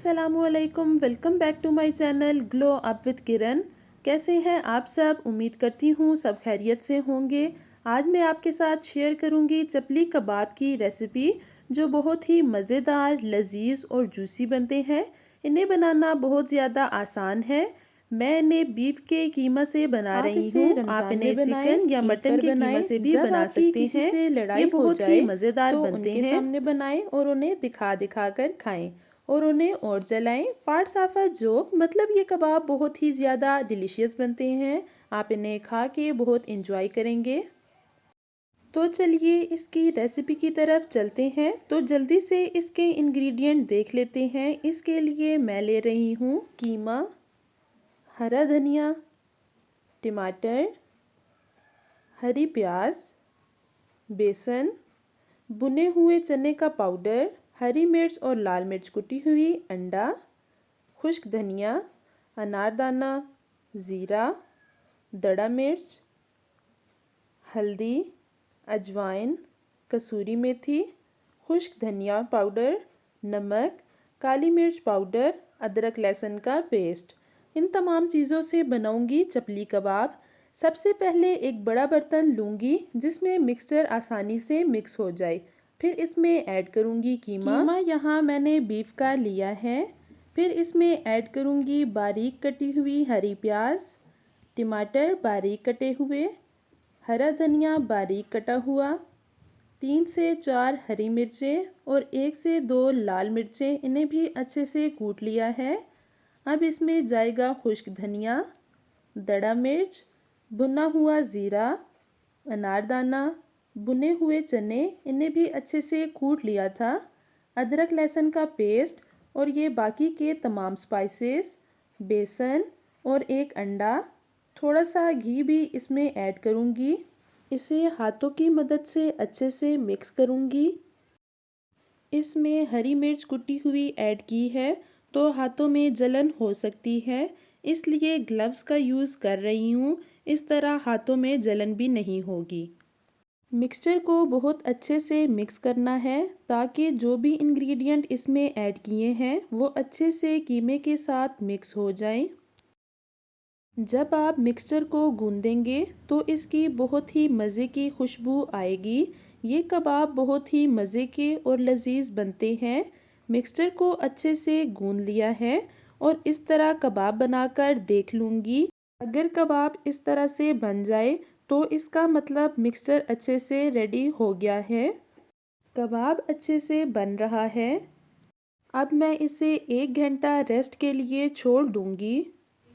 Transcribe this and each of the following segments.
अस्सलामुअलैकुम, welcome back to my channel glow up with Kiran. कैसे हैं आप सब? उम्मीद करती हूँ सब खैरियत से होंगे। आज मैं आपके साथ शेयर करूँगी चपली कबाब की रेसिपी, जो बहुत ही मज़ेदार, लजीज और जूसी बनते हैं। इन्हें बनाना बहुत ज़्यादा आसान है। मैं इन्हें बीफ के कीमा से बना रही हूँ। आप इन्हें चिकन या मटन के कीमा से भी बना सकते हैं। ये बहुत ही मज़ेदार बनते हैं। सामने बनाएं और उन्हें दिखा दिखा कर खाएं और उन्हें और जलाएं। पार्ट्स ऑफ अ जोक, मतलब ये कबाब बहुत ही ज़्यादा डिलीशियस बनते हैं। आप इन्हें खा के बहुत इंजॉय करेंगे। तो चलिए इसकी रेसिपी की तरफ चलते हैं। तो जल्दी से इसके इंग्रेडिएंट देख लेते हैं। इसके लिए मैं ले रही हूँ कीमा, हरा धनिया, टमाटर, हरी प्याज, बेसन, भुने हुए चने का पाउडर, हरी मिर्च और लाल मिर्च कुटी हुई, अंडा, खुश्क धनिया, अनारदाना, ज़ीरा, दड़ा मिर्च, हल्दी, अजवाइन, कसूरी मेथी, खुश्क धनिया पाउडर, नमक, काली मिर्च पाउडर, अदरक लहसुन का पेस्ट। इन तमाम चीज़ों से बनाऊंगी चपली कबाब। सबसे पहले एक बड़ा बर्तन लूँगी जिसमें मिक्सचर आसानी से मिक्स हो जाए। फिर इसमें ऐड करूँगी कीमा यहाँ मैंने बीफ का लिया है। फिर इसमें ऐड करूँगी बारीक कटी हुई हरी प्याज, टमाटर बारीक कटे हुए, हरा धनिया बारीक कटा हुआ, 3 से 4 हरी मिर्चें और 1 से 2 लाल मिर्चें, इन्हें भी अच्छे से कूट लिया है। अब इसमें जाएगा खुश्क धनिया, दड़ा मिर्च, भुना हुआ ज़ीरा, अनारदाना, भुने हुए चने, इन्हें भी अच्छे से कूट लिया था, अदरक लहसुन का पेस्ट और ये बाकी के तमाम स्पाइसेस, बेसन और एक अंडा। थोड़ा सा घी भी इसमें ऐड करूँगी। इसे हाथों की मदद से अच्छे से मिक्स करूँगी। इसमें हरी मिर्च कुटी हुई ऐड की है तो हाथों में जलन हो सकती है, इसलिए ग्लव्स का यूज़ कर रही हूँ। इस तरह हाथों में जलन भी नहीं होगी। मिक्सचर को बहुत अच्छे से मिक्स करना है ताकि जो भी इंग्रेडिएंट इसमें ऐड किए हैं वो अच्छे से कीमे के साथ मिक्स हो जाएं। जब आप मिक्सचर को गूंदेंगे तो इसकी बहुत ही मज़े की खुशबू आएगी। ये कबाब बहुत ही मज़े के और लजीज बनते हैं। मिक्सचर को अच्छे से गूंद लिया है और इस तरह कबाब बनाकर देख लूँगी। अगर कबाब इस तरह से बन जाए तो इसका मतलब मिक्सचर अच्छे से रेडी हो गया है। कबाब अच्छे से बन रहा है। अब मैं इसे 1 घंटा रेस्ट के लिए छोड़ दूँगी।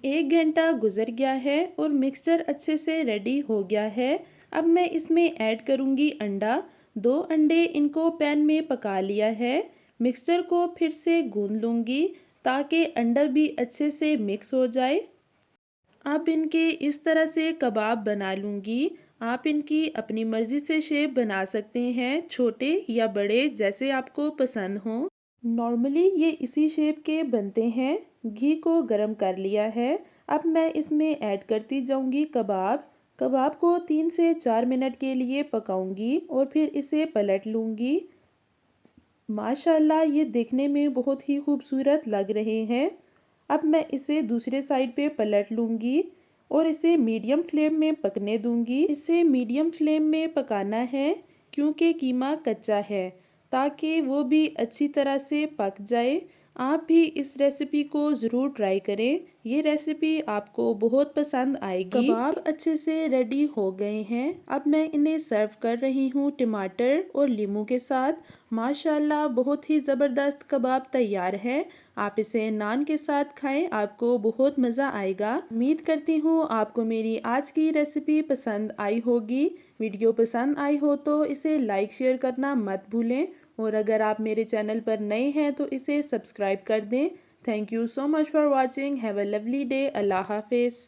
1 घंटा गुजर गया है और मिक्सचर अच्छे से रेडी हो गया है। अब मैं इसमें ऐड करूँगी अंडा। 2 अंडे इनको पैन में पका लिया है। मिक्सचर को फिर से गूंद लूँगी ताकि अंडा भी अच्छे से मिक्स हो जाए। अब इनके इस तरह से कबाब बना लूँगी। आप इनकी अपनी मर्ज़ी से शेप बना सकते हैं, छोटे या बड़े जैसे आपको पसंद हो। नॉर्मली ये इसी शेप के बनते हैं। घी को गरम कर लिया है। अब मैं इसमें ऐड करती जाऊंगी कबाब। कबाब को 3 से 4 मिनट के लिए पकाऊंगी और फिर इसे पलट लूँगी। माशाल्लाह ये देखने में बहुत ही खूबसूरत लग रहे हैं। अब मैं इसे दूसरे साइड पे पलट लूँगी और इसे मीडियम फ्लेम में पकने दूँगी। इसे मीडियम फ्लेम में पकाना है क्योंकि कीमा कच्चा है, ताकि वो भी अच्छी तरह से पक जाए। आप भी इस रेसिपी को ज़रूर ट्राई करें। ये रेसिपी आपको बहुत पसंद आएगी। कबाब अच्छे से रेडी हो गए हैं। अब मैं इन्हें सर्व कर रही हूँ टमाटर और नींबू के साथ। माशाल्लाह बहुत ही ज़बरदस्त कबाब तैयार है। आप इसे नान के साथ खाएं, आपको बहुत मज़ा आएगा। उम्मीद करती हूँ आपको मेरी आज की रेसिपी पसंद आई होगी। वीडियो पसंद आई हो तो इसे लाइक शेयर करना मत भूलें और अगर आप मेरे चैनल पर नए हैं तो इसे सब्सक्राइब कर दें। Thank you so much for watching. Have a lovely day. अल्लाह हाफिज़।